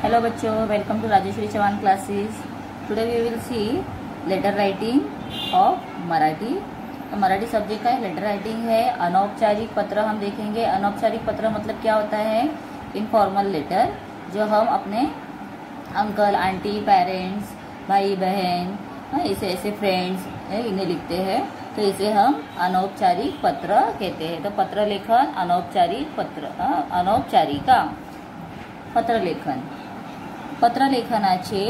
Hello बच्चों, welcome to Rajeshwari Chauhan classes. Today we will see letter writing of Marathi. तो Marathi subject का letter writing है। अनौपचारिक पत्र हम देखेंगे। अनौपचारिक पत्र मतलब क्या होता है? इनफॉर्मल लेटर जो हम अपने अंकल आंटी पेरेंट्स भाई बहन ऐसे फ्रेंड्स इन्हें लिखते हैं, तो इसे हम अनौपचारिक पत्र कहते हैं। तो पत्र लेखन अनौपचारिक पत्र अनौपचारिका पत्र लेखन। पत्र लेखनाचे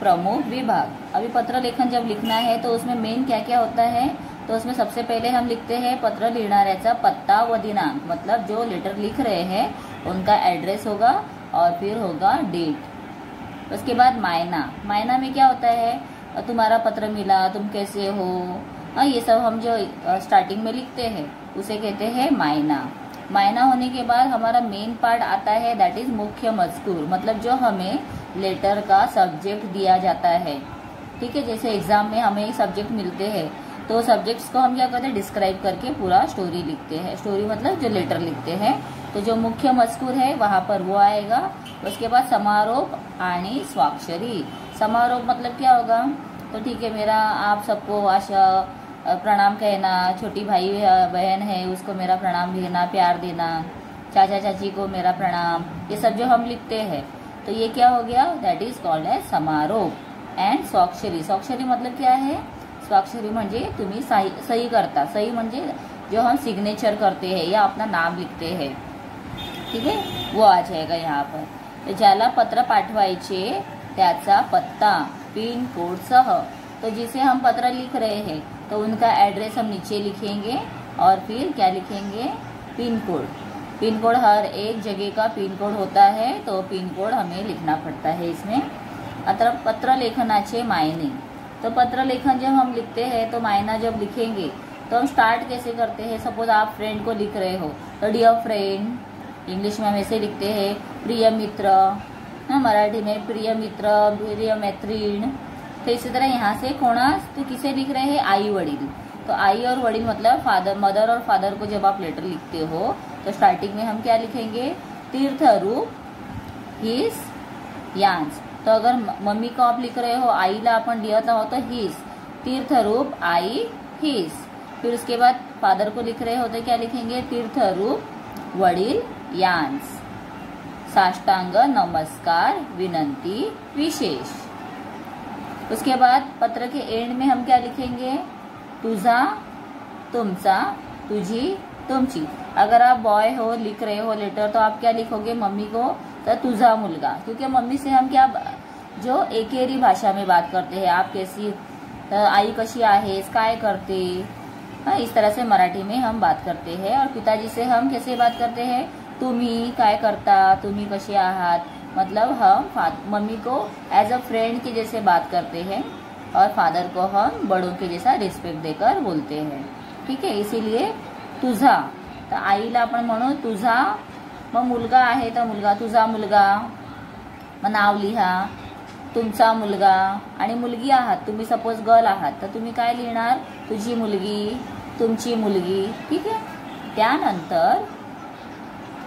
प्रमुख विभाग। अभी पत्र लेखन जब लिखना है तो उसमें मेन क्या क्या होता है? तो उसमें सबसे पहले हम लिखते हैं पत्र लिखणाऱ्याचा पत्ता व दिनांक, मतलब जो लेटर लिख रहे हैं उनका एड्रेस होगा और फिर होगा डेट। उसके बाद मायना। मायना में क्या होता है? तुम्हारा पत्र मिला, तुम कैसे हो, ये सब हम जो स्टार्टिंग में लिखते हैं उसे कहते हैं मायना। मायना होने के बाद हमारा मेन पार्ट आता है, दैट इज मुख्य मजकूर, मतलब जो हमें लेटर का सब्जेक्ट दिया जाता है। ठीक है, जैसे एग्जाम में हमें सब्जेक्ट मिलते हैं तो सब्जेक्ट्स को हम क्या करते हैं? डिस्क्राइब करके पूरा स्टोरी लिखते हैं। स्टोरी मतलब जो लेटर लिखते हैं, तो जो मुख्य मजकूर है वहां पर वो आएगा। उसके बाद समारोप आणि स्वाक्षरी। समारोप मतलब क्या होगा? तो ठीक है, मेरा आप सबको आशा प्रणाम कहना, छोटी भाई बहन है उसको मेरा प्रणाम देना, प्यार देना, चाचा चाची को मेरा प्रणाम, ये सब जो हम लिखते हैं तो ये क्या हो गया? दैट इज कॉल्ड एज समारोप। एंड स्वाक्षरी। स्वाक्षरी मतलब क्या है? स्वाक्षरी म्हणजे तुम्ही सही करता। सही म्हणजे जो हम सिग्नेचर करते हैं या अपना नाम लिखते हैं, ठीक है, वो आ जाएगा यहाँ पर। तो ज्याला पत्र पाठवायचे त्याचा पत्ता पिन कोड सह। तो जिसे हम पत्र लिख रहे हैं तो उनका एड्रेस हम नीचे लिखेंगे और फिर क्या लिखेंगे? Pin code. पिन कोड हर एक जगह का पिन कोड होता है, तो पिन कोड हमें लिखना पड़ता है इसमें। पत्र लेखनाचे मायने। तो पत्र लेखन जब हम लिखते हैं तो मायना जब लिखेंगे तो हम स्टार्ट कैसे करते हैं? सपोज आप फ्रेंड को लिख रहे हो तो डियर फ्रेंड, इंग्लिश में हम ऐसे लिखते हैं प्रिय मित्र, मराठी में प्रिय मित्र, प्रिय मैत्रीण। तो इसी तरह यहाँ से तो किसे लिख रहे हैं? आई वडील। तो आई और वडील मतलब फादर, मदर और फादर को जब आप लेटर लिखते हो तो स्टार्टिंग में हम क्या लिखेंगे? तीर्थ रूप हिज यांस। तो अगर मम्मी को आप लिख रहे हो, आईला आपण लिखत आहोत तो हिज, तीर्थ रूप आई हिज। फिर उसके बाद फादर को लिख रहे हो तो क्या लिखेंगे? तीर्थ रूप वडील यांस। साष्टांग नमस्कार विनंती विशेष। उसके बाद पत्र के एंड में हम क्या लिखेंगे? तुझा, तुमचा, तुझी, तुमची। अगर आप बॉय हो लिख रहे हो लेटर तो आप क्या लिखोगे मम्मी को? तो तुझा मुलगा, क्योंकि मम्मी से हम क्या जो एकेरी भाषा में बात करते हैं। आप कैसी, आई कशी आहेस, काय करते, इस तरह से मराठी में हम बात करते हैं। और पिताजी से हम कैसे बात करते हैं? तुम्ही काय करता, तुम्ही कशी आहात, मतलब हम मम्मी को एज अ फ्रेंड के जैसे बात करते हैं और फादर को हम बड़ों के जैसा रिस्पेक्ट देकर बोलते हैं। ठीक है, इसीलिए तुझा। तर आईला आपण म्हणू तुझा, मग मुलगा आहे तर मुलगा, तुझा मुलगा, मग नाव लिहा, तुमचा मुलगा, आणि मुलगी आहात तुम्ही, सपोज गर्ल आहात तर तुम्ही काय लिहिणार? तुझी मुलगी, तुमची मुलगी। ठीक आहे, त्यानंतर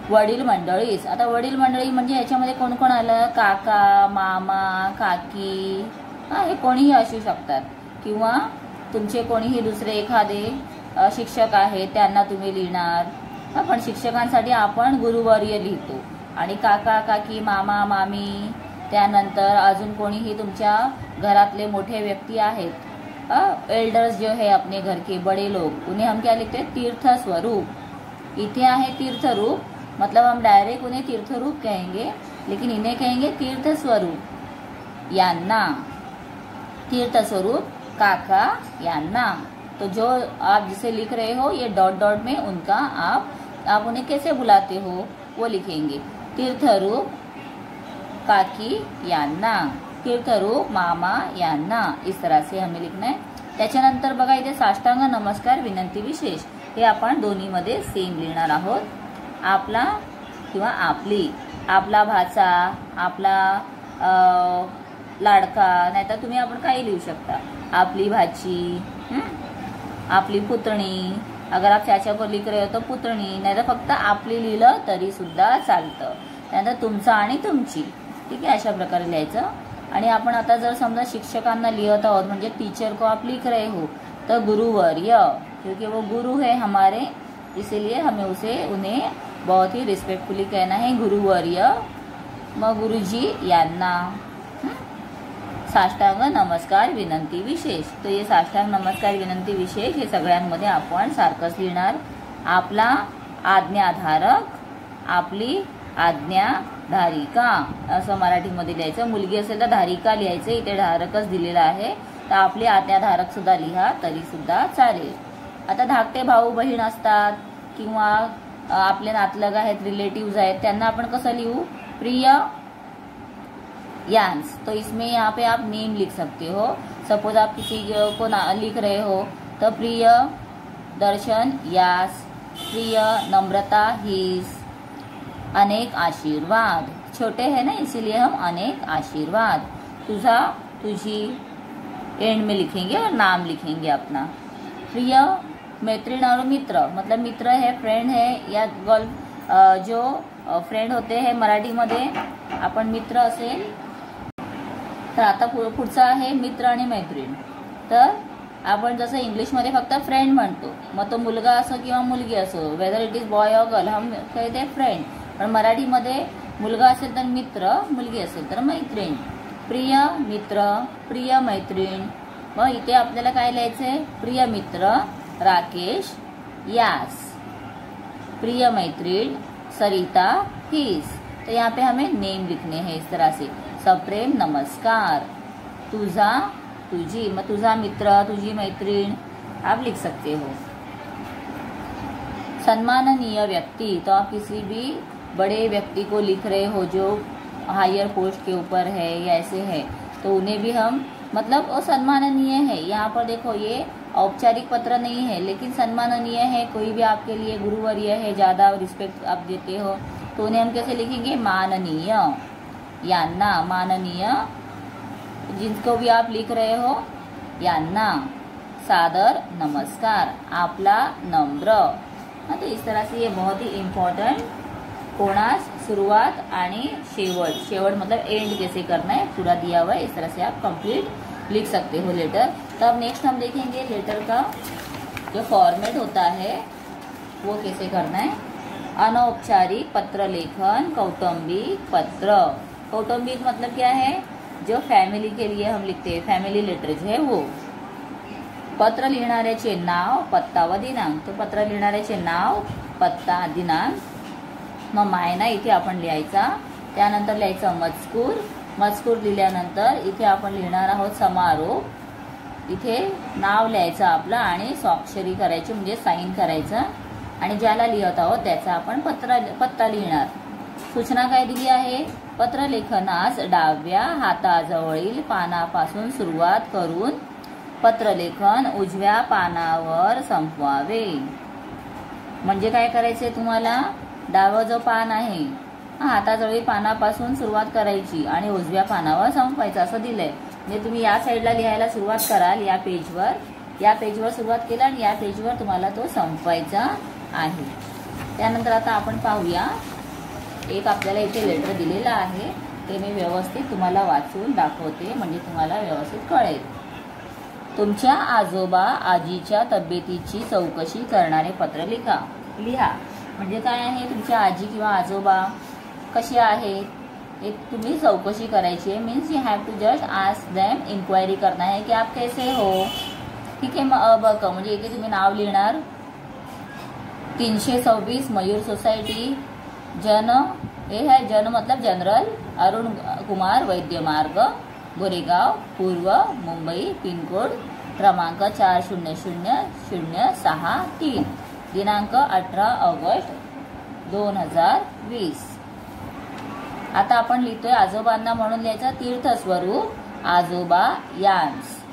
वडील मंडळीस। आता वडील मंडळी म्हणजे याच्यामध्ये कोण कोण आलं? काका, मामा, काकी, हे कोणीही असू शकतात, किंवा तुमचे कोणीही दुसरे एखादे शिक्षक आहेत त्यांना तुम्ही लिहिणार। पण शिक्षकांसाठी आपण गुरुवर्य लिहितो, आणि काका काकी मामा मामी, त्यानंतर अजून कोणीही तुमच्या घरातले मोठे व्यक्ती आहेत, एल्डर्स जो है अपने घर के बड़े लोग, उन्हें हम क्या लिखते हैं? तीर्थ स्वरूप। इथे आहे तीर्थ रूप, मतलब हम डायरेक्ट उन्हें तीर्थ रूप कहेंगे, लेकिन इन्हें कहेंगे तीर्थ स्वरूप यांना। तीर्थ स्वरूप काका यांना। तो जो आप जिसे लिख रहे हो ये डॉट डॉट में उनका आप उन्हें कैसे बुलाते हो वो लिखेंगे। तीर्थरूप काकी यांना, तीर्थरूप मामा यांना, इस तरह से हमें लिखना है। त्याच्यानंतर बघा इथे साष्टांग नमस्कार विनंती विशेष, हे आपण दोन्हीमध्ये सेम लिहिणार आहोत। आपला किंवा आपली, आपला भाचा, आपला लाडका, नाहीतर तुम्ही आपण काही लिहू शकता, आपली भाची, आपली पुतणी। अगर आप चाचा को लिख रहे हो तो पुतणी, नाहीतर फक्त आपली लिहिलं तरी सुद्धा चालतं। त्यानंतर तुमचा आणि तुमची, ठीक आहे, अशा प्रकारे लिहायचं. आणि आपण आता जर समजा शिक्षकांना लिहत आहोत म्हणजे टीचर को आप लिख रहे हो, तो गुरुवर्य, क्योंकि वो गुरु है हमारे, इसीलिए हमें उन्हें बहुत ही रिस्पेक्टफुली कहना है गुरुवर्य. मग गुरुजी यांना. साष्टांग नमस्कार विनंती विशेष. तो ये साष्टांग नमस्कार विनंती विशेष हे सगळ्यांमध्ये आपण सारखंच लिहिणार. आपला आज्ञाधारक, आपली आज्ञाधारिका असं मराठीमध्ये लिहायचं. मुलगी असेल तर धारिका लिहायचं, इथे धारकच दिलेला आहे, तर आपले आज्ञाधारक सुद्धा लिहा तरी सुद्धा चालेल. आता धाकटे भाऊ बहीण असतात किंवा आपले नातलग आहेत, रिलेटिव्स आहेत, त्यांना आपण कसं लिहू? प्रिय यांस. तो इसमें यहाँ पे आप नेम लिख सकते हो. सपोज आप किसी को लिख रहे हो तो प्रिय दर्शन यास, प्रिय नम्रता हिस, अनेक आशीर्वाद. छोटे हैं ना, इसीलिए हम अनेक आशीर्वाद. तुझा तुझी एंड में लिखेंगे और नाम लिखेंगे अपना. प्रिय मैत्रीण और मित्र, मतलब मित्र है, फ्रेंड है, या गर्ल जो फ्रेंड होते हैं मराठीमध्ये आपण मित्र असेल तर आता पुढचा आहे मित्र आणि मैत्रीण. तर आपण जसं इंग्लिशमध्ये फक्त फ्रेंड म्हणतो, मग तो मुलगा असो किंवा मुलगी असो, वेदर इट इज बॉय और गर्ल, हम कहते फ्रेंड. पण मराठीमध्ये मुलगा असेल तर मित्र, मुलगी असेल तर मैत्रीण. प्रिय मित्र, प्रिय मैत्रीण. मग इथे आपल्याला काय लिहायचंय? प्रिय मित्र राकेश यास, प्रिय मैत्रीण सरिता हिस. तो यहाँ पे हमें नेम लिखने हैं इस तरह से. सप्रेम नमस्कार. तुझा तुझी, मग तुझा मित्र, तुझी मैत्रीण आप लिख सकते हो. सम्माननीय व्यक्ति, तो आप किसी भी बड़े व्यक्ति को लिख रहे हो जो हायर पोस्ट के ऊपर है या ऐसे है, तो उन्हें भी हम मतलब वो सम्माननीय है. यहाँ पर देखो ये औपचारिक पत्र नहीं है लेकिन सम्माननीय है. कोई भी आपके लिए गुरुवर्य है, ज़्यादा रिस्पेक्ट आप देते हो, तो उन्हें हम कैसे लिखेंगे? माननीय यांना. माननीय जिनको भी आप लिख रहे हो यांना. सादर नमस्कार, आपला नम्र. हाँ, तो इस तरह से ये बहुत ही इम्पोर्टेंट कोणास, शुरुआत आणि शेवट. शेवट मतलब एंड कैसे करना है पूरा दिया हुआ है. इस तरह से आप कंप्लीट लिख सकते हो लेटर. तो अब नेक्स्ट हम देखेंगे लेटर का जो फॉर्मेट होता है वो कैसे करना है. अनौपचारिक पत्र लेखन, कौटुंबिक पत्र. कौटुंबिक मतलब क्या है? जो फॅमिली के लिए हम लिखते हैं, फॅमिली लेटर जो है वो. पत्र लिहिणाऱ्याचे नाव, पत्ता व दिनांक. तो पत्र लिहिणाऱ्याचे नाव, पत्ता, दिनांक. मग मायना इथे आपण लिहायचा. त्यानंतर लिहायचं मजकूर. मजकूर लिहिल्यानंतर इथे आपण लिहिणार आहोत समारोप. इथे नाव लिहायचं आपलं आणि स्वाक्षरी करायची म्हणजे साईन करायचं. आणि ज्याला लिहत आहोत त्याचा आपण पत्ता लिहिणार. सूचना काय दिली आहे? पत्र लेखनास डाव्या हाताजवळील पानापासून सुरुवात करून पत्रलेखन उजव्या पानावर संपवावे. म्हणजे काय करायचंय तुम्हाला? डावं जो पान आहे हाताजवळील पानापासून सुरुवात करायची आणि उजव्या पानावर संपवायचं असं दिलंय. म्हणजे तुम्ही या साईडला लिहायला सुरुवात कराल, या पेजवर सुरुवात केला आणि या पेजवर तुम्हाला तो संपवायचा आहे. त्यानंतर आता आपण पाहूया. एक आपल्याला इथे लेटर दिलेला आहे, ते मी व्यवस्थित तुम्हाला वाचून दाखवते म्हणजे तुम्हाला व्यवस्थित कळेल. तुमच्या आजोबा आजीच्या तब्येतीची चौकशी करणारे पत्र लिहा. म्हणजे काय आहे? तुमच्या आजी किंवा आजोबा कशी आहेत एक तुम्ही चौकशी करायची आहे. Means you have to just ask them, inquiry करना है कि आप कैसे हो. ठीक आहे. मग बघ म्हणजे इथे तुम्ही नाव लिहिणार. 326 मयूर सोसायटी, जन हे है जन मतलब जनरल अरुण कुमार वैद्य मार्ग, गोरेगाव पूर्व, मुंबई. पिनकोड क्रमांक 400063. दिनांक 18 ऑगस्ट 2020. आता आपण लिहितोय आजोबांना म्हणून लिहायचं तीर्थस्वरूप आजोबा यांस.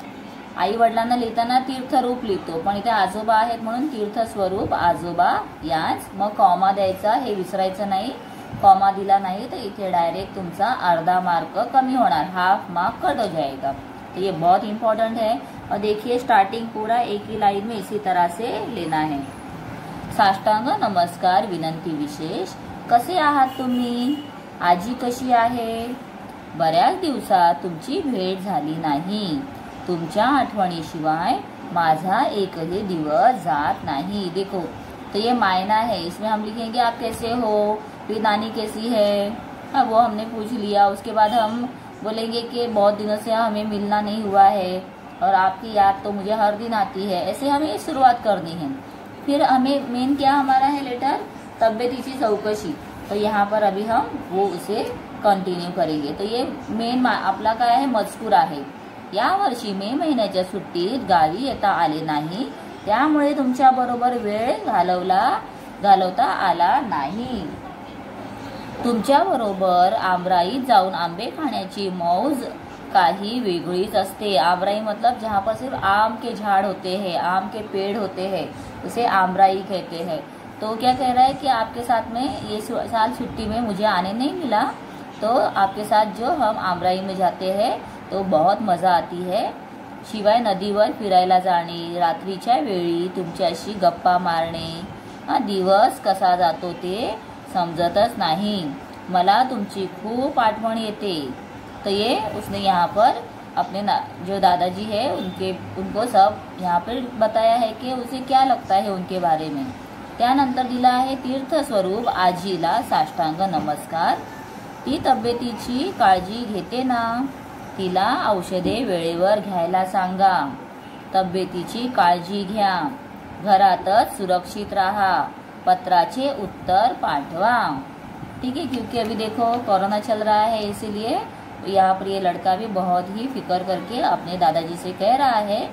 आई वडिलांना लिहिताना तीर्थरूप लिहितो, पण इथे आजोबा आहेत म्हणून तीर्थस्वरूप आजोबा यांस. मग कॉमा द्यायचा, हे विसरायचं नाही. कॉमा दिला नहीं तो इथे डायरेक्ट तुमचा अर्धा मार्क कमी होणार, हाफ मार्क कट हो जाएगा. तो ये बहुत इंपॉर्टेंट है. और देखिए स्टार्टिंग पूरा एक ही लाइन में इसी तरह से लेना है. साष्टांग नमस्कार विनंती विशेष. कसे आहात तुम्ही? आजी कशी आहे? बऱ्याच दिवसात तुमची भेट झाली नाही. तुमच्या आठवणीशिवाय माझा एकही दिवस जात नहीं. देखो तो ये मायना है, इसमें हम लिखेंगे आप कैसे हो, फिर नानी कैसी है, हाँ वो हमने पूछ लिया. उसके बाद हम बोलेंगे कि बहुत दिनों से हमें मिलना नहीं हुआ है और आपकी याद तो मुझे हर दिन आती है. ऐसे हमें शुरुआत करनी है. फिर हमें मेन क्या हमारा है लेटर, तब्येतीची चौकशी. तो यहाँ पर अभी हम वो उसे कंटिन्यू करेंगे. तो ये मेन आपला काय आहे, मजकूर आहे. या वर्षी मे महिन्याच्या सुट्टीत गावी येता आले नाही, त्यामुळे तुमच्या बरोबर वेळ घालवता आला नाही. तुमच्या बरोबर आमराईत जाऊन आंबे खाण्याची मौज काही वेगळीच असते. आमराई मतलब जहाँ पर सिर्फ आम के झाड़ होते हैं, आम के पेड़ होते हैं, उसे आमराई कहते हैं. तो क्या कह रहा है कि आपके साथ में ये साल छुट्टी में मुझे आने नहीं मिला, तो आपके साथ जो हम आमराई में जाते हैं तो बहुत मजा आती है. शिवाय नदीवर फिरायला जाणे, रात्रीच्या वेळी तुमच्याशी गप्पा मारणे, दिवस कसा जातो ते समझतच नहीं. मला तुमची खूप आठवण येते. तो ये उसने यहाँ पर अपने जो दादाजी है उनको सब यहाँ पर बताया है कि उसे क्या लगता है उनके बारे में. त्यानंतर दिला आहे तीर्थस्वरूप आजीला साष्टांग नमस्कार. ती तब्येतीची काळजी घेते ना, तिला औषधे वेळेवर घ्यायला सांगा. तब्येतीची काळजी घ्या, घरातच सुरक्षित राहा, पत्राचे उत्तर पाठवा. ठीक है, क्योंकि अभी देखो कोरोना चल रहा है, इसीलिए यहाँ पर ये लड़का भी बहुत ही फिक्र करके अपने दादाजी से कह रहा है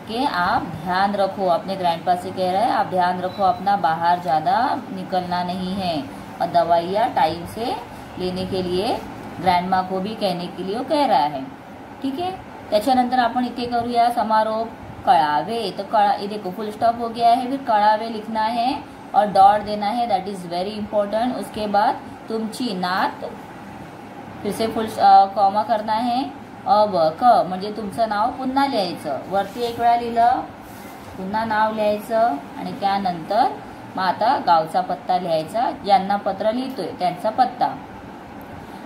कि आप ध्यान रखो. अपने ग्रैंडपा से कह रहा है आप ध्यान रखो अपना, बाहर ज़्यादा निकलना नहीं है और दवाइयाँ टाइम से लेने के लिए ग्रैंडमा को भी कहने के लिए वो कह रहा है. ठीक है, त्याच्यानंतर आपण इथे करूया समारोप. कळावे, तो ये देखो फुल स्टॉप हो गया है, फिर कळावे लिखना है और डॉट देना है, दैट इज वेरी इंपॉर्टेंट. उसके बाद तुमची नात, फिर से फुल कॉमा करना है. अब क म्हणजे तुमचं नाव पुन्हा लिहायचं, वरती एक वेळा लिहिलं, पुन्हा नाव लिहायचं आणि त्यानंतर मग आता गावचा पत्ता लिहायचा, ज्यांना पत्र लिहितोय त्यांचा पत्ता.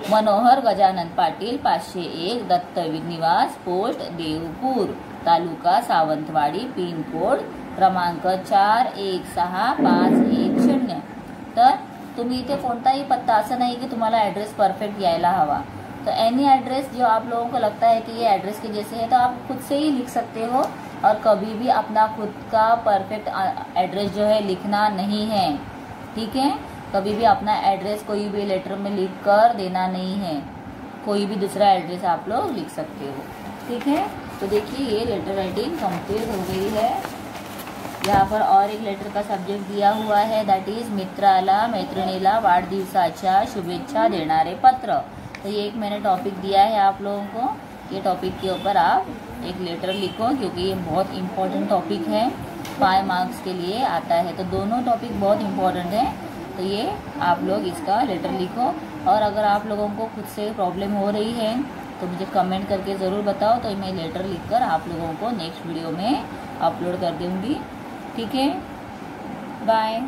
मनोहर Gajanan Patil 501 Datta Niwas, post Devpur, taluka Sawantwadi, pin code क्रमांक 416510. तर तुम्ही इथे कोणताही पत्ता, असं नाही की तुम्हाला एड्रेस परफेक्ट यायला हवा. तो एनी एड्रेस जो आप लोगों को लगता है कि ये एड्रेस के जैसे है तो आप खुद से ही लिख सकते हो. और कभी भी अपना खुद का परफेक्ट एड्रेस जो है लिखना नहीं है. ठीक है, कभी भी अपना एड्रेस कोई भी लेटर में लिख कर देना नहीं है. कोई भी दूसरा एड्रेस आप लोग लिख सकते हो. ठीक है, तो देखिए ये लेटर राइटिंग कंप्लीट हो गई है. यहाँ पर और एक लेटर का सब्जेक्ट दिया हुआ है, दैट इज मित्राला मैत्रिणीला वाढदिवसाच्या शुभेच्छा देणारे पत्र. तो ये एक मैंने टॉपिक दिया है आप लोगों को, ये टॉपिक के ऊपर आप एक लेटर लिखो, क्योंकि ये बहुत इम्पोर्टेंट टॉपिक है, 5 मार्क्स के लिए आता है. तो दोनों टॉपिक बहुत इम्पोर्टेंट है. तो ये आप लोग इसका लेटर लिखो. और अगर आप लोगों को खुद से प्रॉब्लम हो रही है तो मुझे कमेंट करके ज़रूर बताओ, तो मैं लेटर लिखकर आप लोगों को नेक्स्ट वीडियो में अपलोड कर दूँगी. ठीक है, बाय.